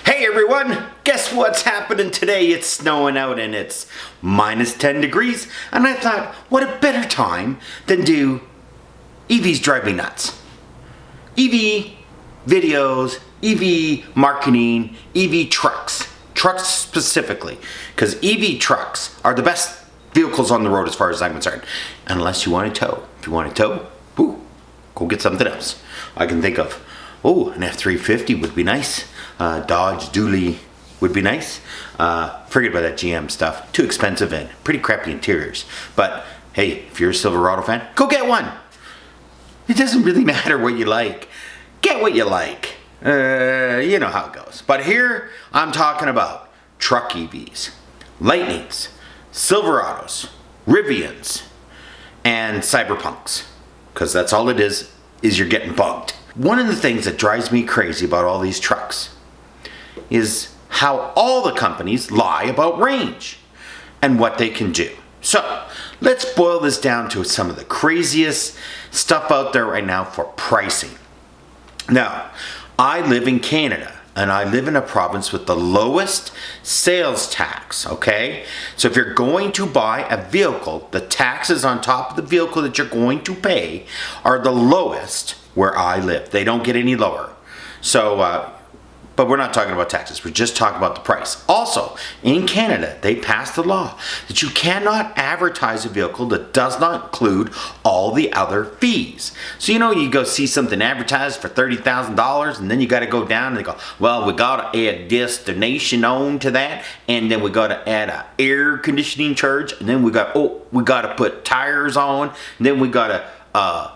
Hey everyone, guess what's happening today? It's snowing out and it's minus 10 degrees, and I thought, what a better time than do EVs drive me nuts. EV videos, EV marketing, EV trucks specifically, because EV trucks are the best vehicles on the road as far as I'm concerned, unless you want to tow. If you want to tow, go get something else. I can think of, an F-350 would be nice. Dodge Dually would be nice. Forget about that GM stuff. Too expensive and pretty crappy interiors. But hey, if you're a Silverado fan, go get one. It doesn't really matter what you like. Get what you like. You know how it goes. But here I'm talking about truck EVs, Lightnings, Silverados, Rivians, and Cyberpunks. Because that's all it is you're getting bugged. One of the things that drives me crazy about all these trucks is how all the companies lie about range and what they can do. So let's boil this down to some of the craziest stuff out there right now for pricing. Now, I live in Canada and I live in a province with the lowest sales tax, okay? So if you're going to buy a vehicle, the taxes on top of the vehicle that you're going to pay are the lowest where I live. They don't get any lower. So, but we're not talking about taxes. We're just talking about the price. Also, in Canada, they passed a law that you cannot advertise a vehicle that does not include all the other fees. So, you go see something advertised for $30,000 and then you got to go down and they go, well, we got to add destination on to that. And then we got to add a air conditioning charge. And then we got to put tires on. And then we got to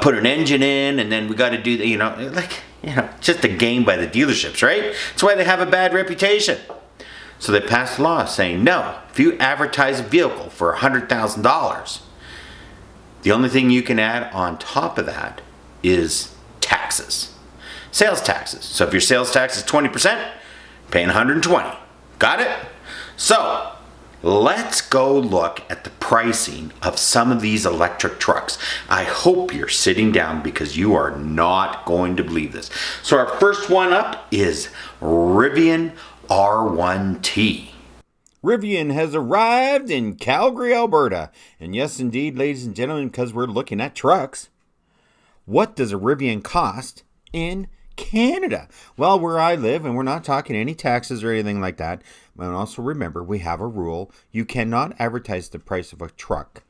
put an engine in. And then we got to do the, just a game by the dealerships, right? That's why they have a bad reputation. So they passed a law saying, no, if you advertise a vehicle for $100,000, the only thing you can add on top of that is taxes. Sales taxes. So if your sales tax is 20%, paying $120. Got it? So let's go look at the pricing of some of these electric trucks. I hope you're sitting down because you are not going to believe this. So our first one up is Rivian R1T. Rivian has arrived in Calgary, Alberta. And yes, indeed, ladies and gentlemen, because we're looking at trucks. What does a Rivian cost in Canada? Well, where I live, and we're not talking any taxes or anything like that, but also remember, we have a rule. You cannot advertise the price of a truck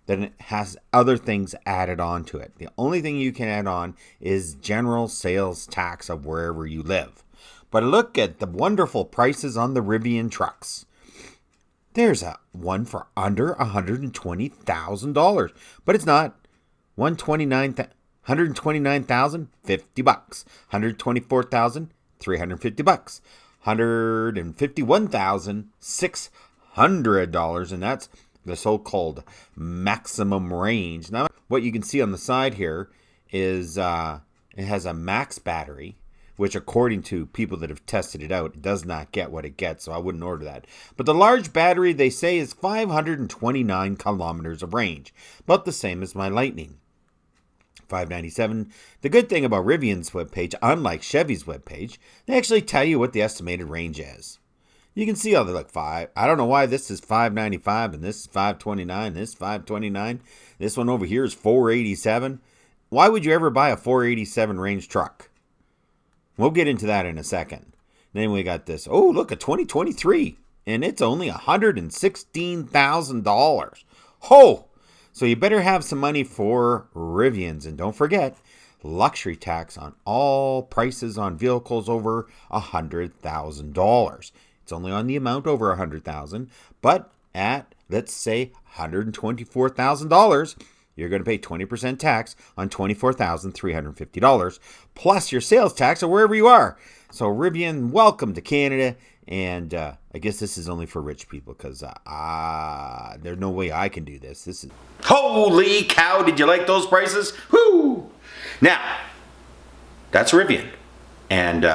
that it has other things added on to it. The only thing you can add on is general sales tax of wherever you live. But look at the wonderful prices on the Rivian trucks. There's a one for under $120,000, but it's not. $129,050, $124,350, $151,600, and that's the so-called maximum range. Now, what you can see on the side here is it has a max battery, which according to people that have tested it out, it does not get what it gets, so I wouldn't order that. But the large battery, they say, is 529 kilometers of range, about the same as my Lightning. 597. The good thing about Rivian's webpage, unlike Chevy's webpage, they actually tell you what the estimated range is. You can see how they look. I don't know why this is 595 and this is 529, this is 529. This one over here is 487. Why would you ever buy a 487 range truck? We'll get into that in a second. Then we got this. Oh, look, a 2023. And it's only $116,000. Oh! So you better have some money for Rivians. And don't forget, luxury tax on all prices on vehicles over $100,000. It's only on the amount over $100,000. But at, let's say, $124,000, you're going to pay 20% tax on $24,350, plus your sales tax or wherever you are. So Rivian, welcome to Canada. And I guess this is only for rich people because there's no way I can do this. This is... Holy cow, did you like those prices? Whoo! Now, that's Rivian. And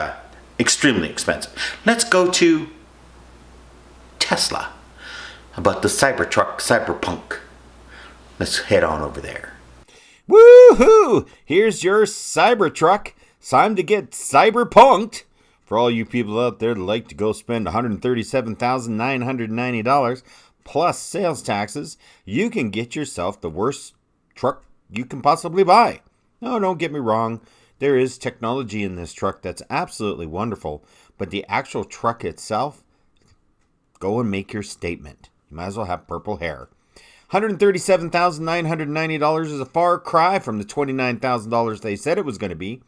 extremely expensive. Let's go to Tesla. About the Cybertruck, Cyberpunk. Let's head on over there. Woohoo! Here's your Cybertruck. Time to get cyberpunked For all you people out there that like to go spend $137,990 plus sales taxes, you can get yourself the worst truck you can possibly buy. No, don't get me wrong. There is technology in this truck that's absolutely wonderful, but the actual truck itself, go and make your statement. You might as well have purple hair. $137,990 is a far cry from the $29,000 they said it was going to be.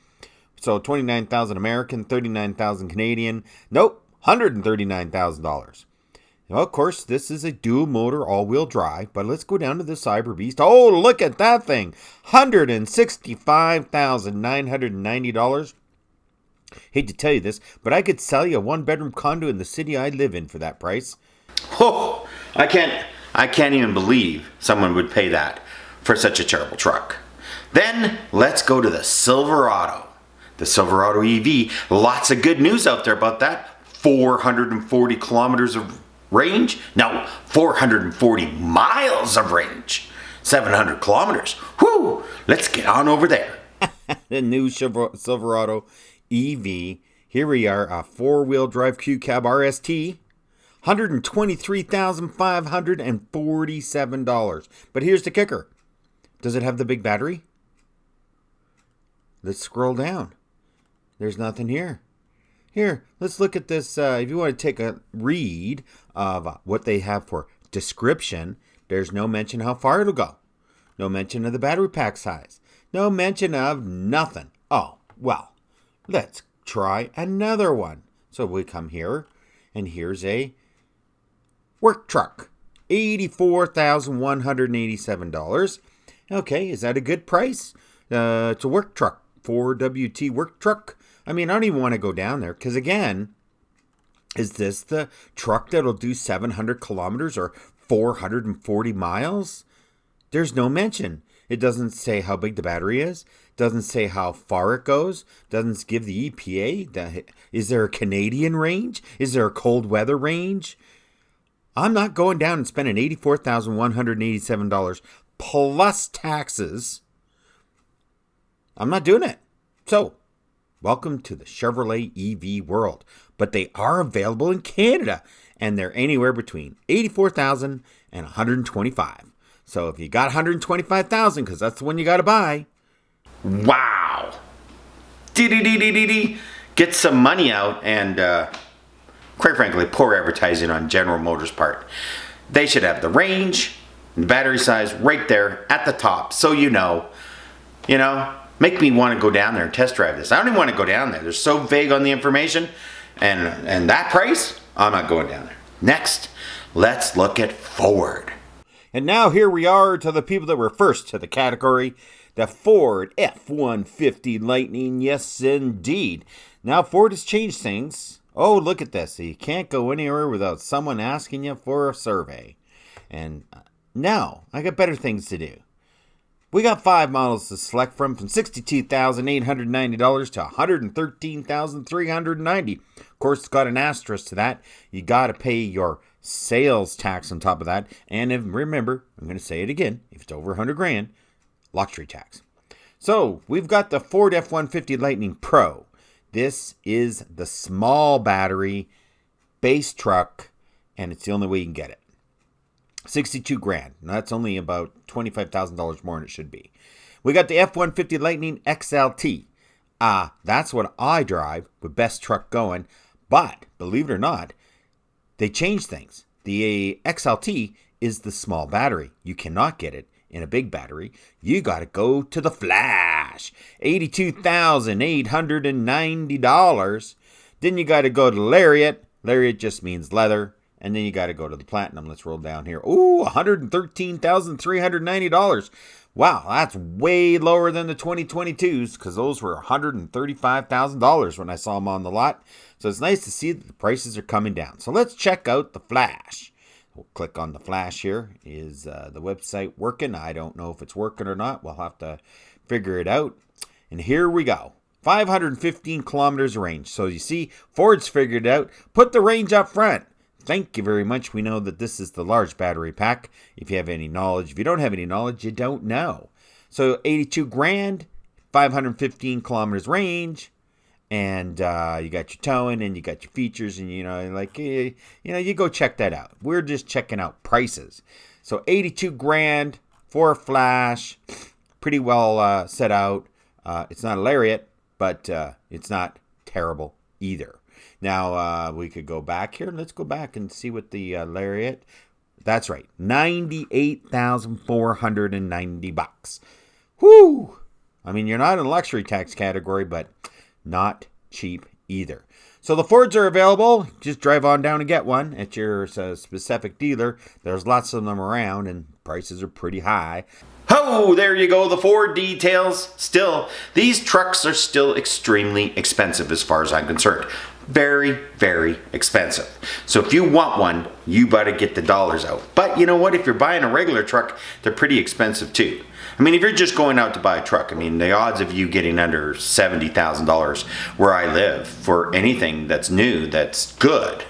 So $29,000 American, $39,000 Canadian. Nope, $139,000. Well, of course, this is a dual motor all-wheel drive, but let's go down to the Cyber Beast. Oh, look at that thing. $165,990. Hate to tell you this, but I could sell you a one-bedroom condo in the city I live in for that price. Oh, I can't even believe someone would pay that for such a terrible truck. Then let's go to the Silverado. The Silverado EV, lots of good news out there about that. 440 kilometers of range. No, 440 miles of range. 700 kilometers. Whew, let's get on over there. The new Silverado EV. Here we are, a four-wheel drive Q Cab RST. $123,547. But here's the kicker. Does it have the big battery? Let's scroll down. There's nothing here. Here, let's look at this. If you want to take a read of what they have for description, there's no mention how far it'll go. No mention of the battery pack size. No mention of nothing. Oh, well, let's try another one. So we come here, and here's a work truck. $84,187. Okay, is that a good price? It's a work truck. 4WT work truck. I mean, I don't even want to go down there because, again, is this the truck that'll do 700 kilometers or 440 miles? There's no mention. It doesn't say how big the battery is. Doesn't say how far it goes. Doesn't give the EPA. Is there a Canadian range? Is there a cold weather range? I'm not going down and spending $84,187 plus taxes. I'm not doing it. So, welcome to the Chevrolet EV world. But they are available in Canada, and they're anywhere between $84,000 and $125,000. So if you got $125,000, because that's the one you got to buy. Wow. Get some money out and, quite frankly, poor advertising on General Motors' part. They should have the range, and the battery size right there at the top, so you know. Make me want to go down there and test drive this. I don't even want to go down there. They're so vague on the information. And that price, I'm not going down there. Next, let's look at Ford. And now here we are to the people that were first to the category. The Ford F-150 Lightning. Yes, indeed. Now, Ford has changed things. Oh, look at this. You can't go anywhere without someone asking you for a survey. And now, I got better things to do. We got 5 models to select from $62,890 to $113,390. Of course, it's got an asterisk to that. You got to pay your sales tax on top of that. And remember, I'm going to say it again, if it's over $100,000, luxury tax. So, we've got the Ford F-150 Lightning Pro. This is the small battery base truck, and it's the only way you can get it. $62,000. Now, that's only about $25,000 more than it should be. We got the F-150 Lightning XLT. That's what I drive with best truck going. But, believe it or not, they changed things. The XLT is the small battery. You cannot get it in a big battery. You got to go to the Flash. $82,890. Then you got to go to Lariat. Lariat just means leather. And then you got to go to the Platinum. Let's roll down here. Ooh, $113,390. Wow, that's way lower than the 2022s because those were $135,000 when I saw them on the lot. So it's nice to see that the prices are coming down. So let's check out the Flash. We'll click on the Flash here. Is the website working? I don't know if it's working or not. We'll have to figure it out. And here we go. 515 kilometers of range. So you see, Ford's figured it out. Put the range up front. Thank you very much. We know that this is the large battery pack. If you have any knowledge. If you don't have any knowledge, you don't know. So $82,000, 515 kilometers range, and you got your towing and you got your features, and you go check that out. We're just checking out prices. So 82 grand for a flash, pretty well set out. It's not a Lariat, but it's not terrible either. Now we could go back here. Let's go back and see what the Lariat. That's right, $98,490. Whoo! I mean, you're not in the luxury tax category, but not cheap either. So the Fords are available. Just drive on down and get one at your specific dealer. There's lots of them around, and prices are pretty high. Oh, there you go, the Ford details. Still, these trucks are still extremely expensive as far as I'm concerned. Very, very expensive. So if you want one, you better get the dollars out. But you know what? If you're buying a regular truck, they're pretty expensive too. I mean, if you're just going out to buy a truck, I mean, the odds of you getting under $70,000 where I live for anything that's new, that's good,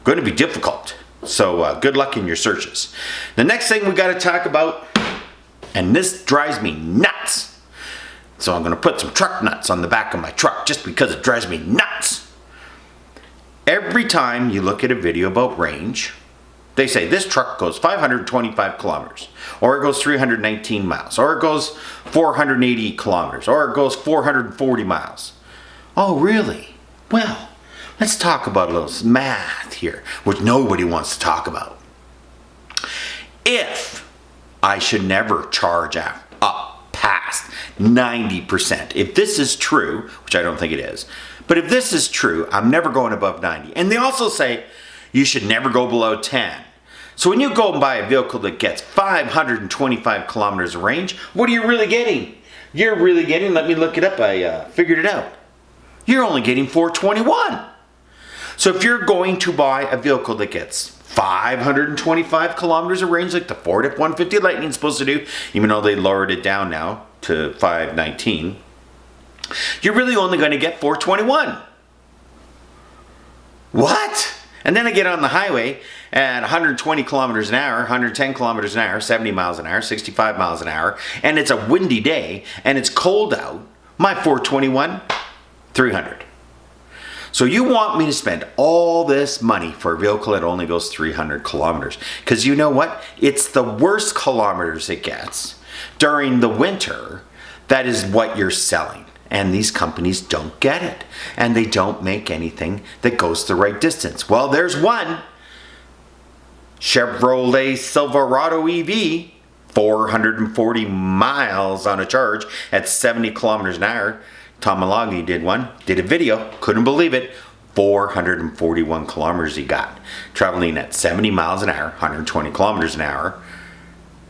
going to be difficult. So good luck in your searches. The next thing we got to talk about, and this drives me nuts. So I'm going to put some truck nuts on the back of my truck just because it drives me nuts. Every time you look at a video about range, they say this truck goes 525 kilometers, or it goes 319 miles, or it goes 480 kilometers, or it goes 440 miles. Oh, really? Well, let's talk about a little math here, which nobody wants to talk about. If I should never charge up past 90%, if this is true, which I don't think it is, but if this is true, I'm never going above 90. And they also say you should never go below 10. So when you go and buy a vehicle that gets 525 kilometers of range, what are you really getting? You're really getting, let me look it up, I figured it out. You're only getting 421. So if you're going to buy a vehicle that gets 525 kilometers of range, like the Ford F-150 Lightning is supposed to do, even though they lowered it down now to 519, you're really only going to get 421. What? And then I get on the highway at 120 kilometers an hour, 110 kilometers an hour, 70 miles an hour, 65 miles an hour, and it's a windy day, and it's cold out. My 421, 300. So you want me to spend all this money for a vehicle that only goes 300 kilometers? Because you know what? It's the worst kilometers it gets during the winter. That is what you're selling. And these companies don't get it. And they don't make anything that goes the right distance. Well, there's one. Chevrolet Silverado EV, 440 miles on a charge at 70 kilometers an hour. Tom Malagny did a video, couldn't believe it. 441 kilometers he got. Traveling at 70 miles an hour, 120 kilometers an hour.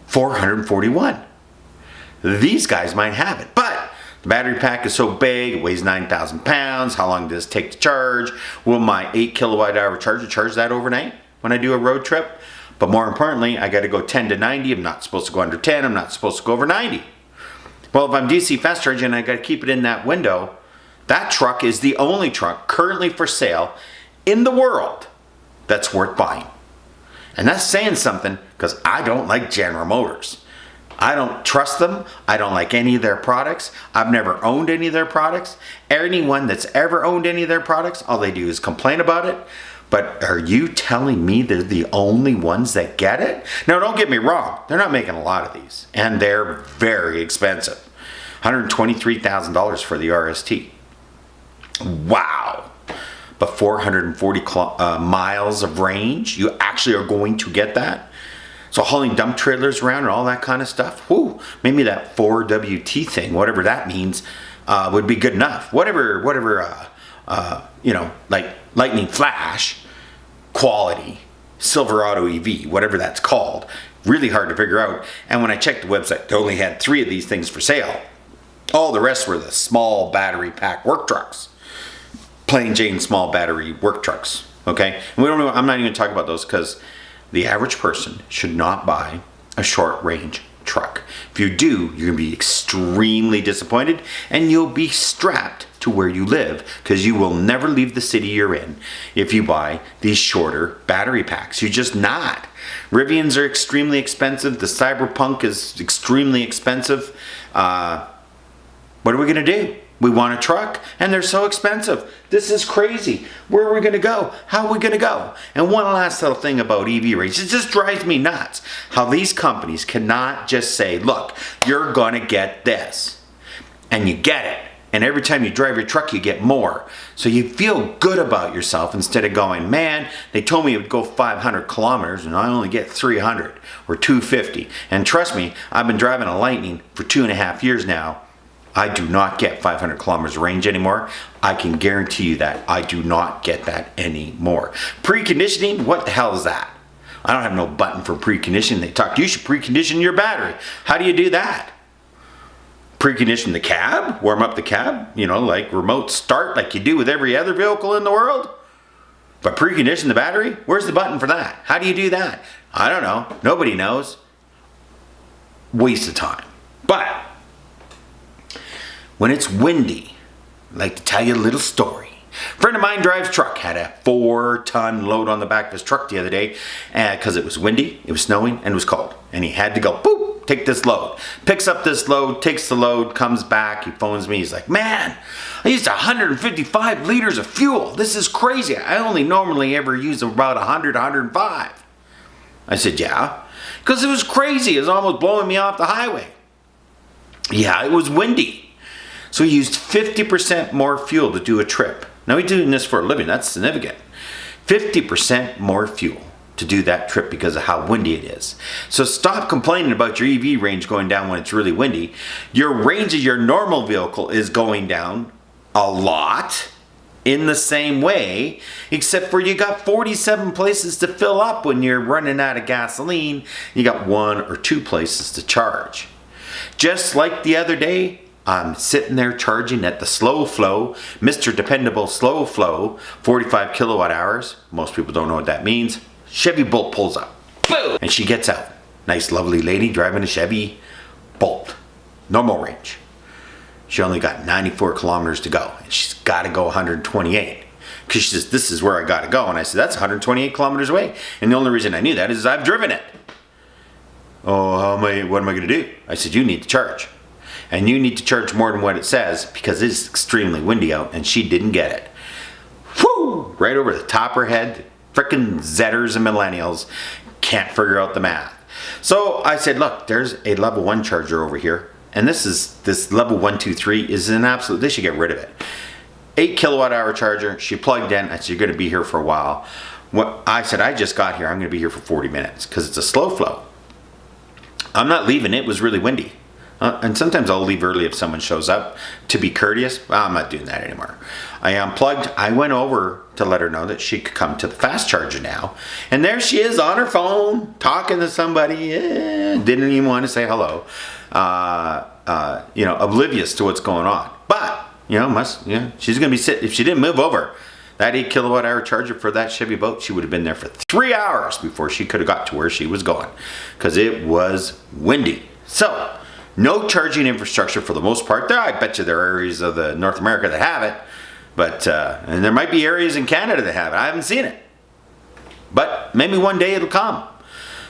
441. These guys might have it, but the battery pack is so big, it weighs 9,000 pounds. How long does it take to charge? Will my 8 kilowatt hour charger charge that overnight when I do a road trip? But more importantly, I got to go 10 to 90. I'm not supposed to go under 10. I'm not supposed to go over 90. Well, if I'm DC fast charging, I got to keep it in that window. That truck is the only truck currently for sale in the world that's worth buying. And that's saying something, because I don't like General Motors. I don't trust them. I don't like any of their products. I've never owned any of their products. Anyone that's ever owned any of their products, all they do is complain about it. But are you telling me they're the only ones that get it? Now, don't get me wrong. They're not making a lot of these. And they're very expensive. $123,000 for the RST. Wow. But 440 miles of range? You actually are going to get that? So hauling dump trailers around and all that kind of stuff, whoo, maybe that 4WT thing, whatever that means, would be good enough. Whatever, like Lightning Flash, quality, Silverado EV, whatever that's called, really hard to figure out. And when I checked the website, they only had 3 of these things for sale. All the rest were the small battery pack work trucks. Plain Jane small battery work trucks, okay? And I'm not even talking about those, because the average person should not buy a short range truck. If you do, you're gonna be extremely disappointed, and you'll be strapped to where you live, because you will never leave the city you're in if you buy these shorter battery packs. You're just not. Rivians are extremely expensive. The Cyberpunk is extremely expensive. What are we gonna do? We want a truck, and they're so expensive. This is crazy. Where are we going to go? How are we going to go? And one last little thing about EV rates. It just drives me nuts how these companies cannot just say, look, you're going to get this. And you get it. And every time you drive your truck, you get more. So you feel good about yourself instead of going, man, they told me it would go 500 kilometers and I only get 300 or 250. And trust me, I've been driving a Lightning for 2.5 years now. I do not get 500 kilometers range anymore. I can guarantee you that. I do not get that anymore. Preconditioning, what the hell is that? I don't have no button for preconditioning. They talk, you should precondition your battery. How do you do that? Precondition the cab, warm up the cab, like remote start like you do with every other vehicle in the world. But precondition the battery? Where's the button for that? How do you do that? I don't know. Nobody knows. Waste of time. But when it's windy, I'd like to tell you a little story. A friend of mine drives truck, had a 4-ton load on the back of his truck the other day because it was windy, it was snowing, and it was cold. And he had to go, boop, take this load. Picks up this load, takes the load, comes back, he phones me, he's like, man, I used 155 liters of fuel. This is crazy. I only normally ever use about 100, 105. I said, yeah, because it was crazy. It was almost blowing me off the highway. Yeah, it was windy. So he used 50% more fuel to do a trip. Now he's doing this for a living. That's significant. 50% more fuel to do that trip because of how windy it is. So stop complaining about your EV range going down when it's really windy. Your range of your normal vehicle is going down a lot in the same way, except for you got 47 places to fill up when you're running out of gasoline. You got 1 or 2 places to charge. Just like the other day, I'm sitting there charging at the slow flow, Mr. Dependable slow flow, 45 kilowatt hours. Most people don't know what that means. Chevy Bolt pulls up. Boom! And she gets out. Nice, lovely lady driving a Chevy Bolt. Normal range. She only got 94 kilometers to go. And she's got to go 128. Because she says, this is where I got to go. And I said, that's 128 kilometers away. And the only reason I knew that is I've driven it. Oh, what am I going to do? I said, you need to charge. And you need to charge more than what it says because it's extremely windy out and she didn't get it. Whoo! Right over the top of her head. Frickin' Zetters and millennials can't figure out the math. So I said, look, there's a level 1 charger over here. And this level 1, 2, 3 is an absolute, they should get rid of it. 8 kilowatt hour charger. She plugged in. I said, you're going to be here for a while. I said, I just got here. I'm going to be here for 40 minutes because it's a slow flow. I'm not leaving. It was really windy. And sometimes I'll leave early if someone shows up to be courteous. Well, I'm not doing that anymore. I unplugged. I went over to let her know that she could come to the fast charger now. And there she is on her phone talking to somebody. Didn't even want to say hello. Oblivious to what's going on. But, she's going to be sitting. If she didn't move over, that 8 kilowatt hour charger for that Chevy Bolt, she would have been there for 3 hours before she could have got to where she was going. Because it was windy. So, no charging infrastructure for the most part. I bet you there are areas of North America that have it. But, and there might be areas in Canada that have it. I haven't seen it. But maybe one day it'll come.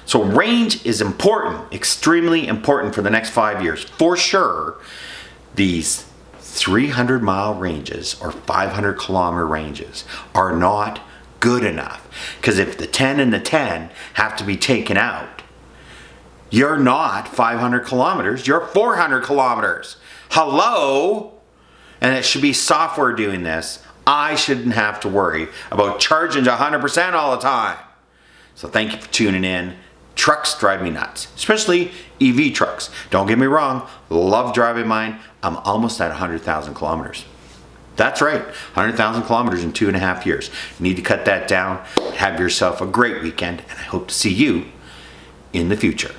So range is important, extremely important for the next 5 years. For sure, these 300-mile ranges or 500-kilometer ranges are not good enough. Because if the 10 and the 10 have to be taken out, you're not 500 kilometers, you're 400 kilometers. Hello? And it should be software doing this. I shouldn't have to worry about charging to 100% all the time. So thank you for tuning in. Trucks drive me nuts, especially EV trucks. Don't get me wrong, love driving mine. I'm almost at 100,000 kilometers. That's right, 100,000 kilometers in 2.5 years. You need to cut that down. Have yourself a great weekend, and I hope to see you in the future.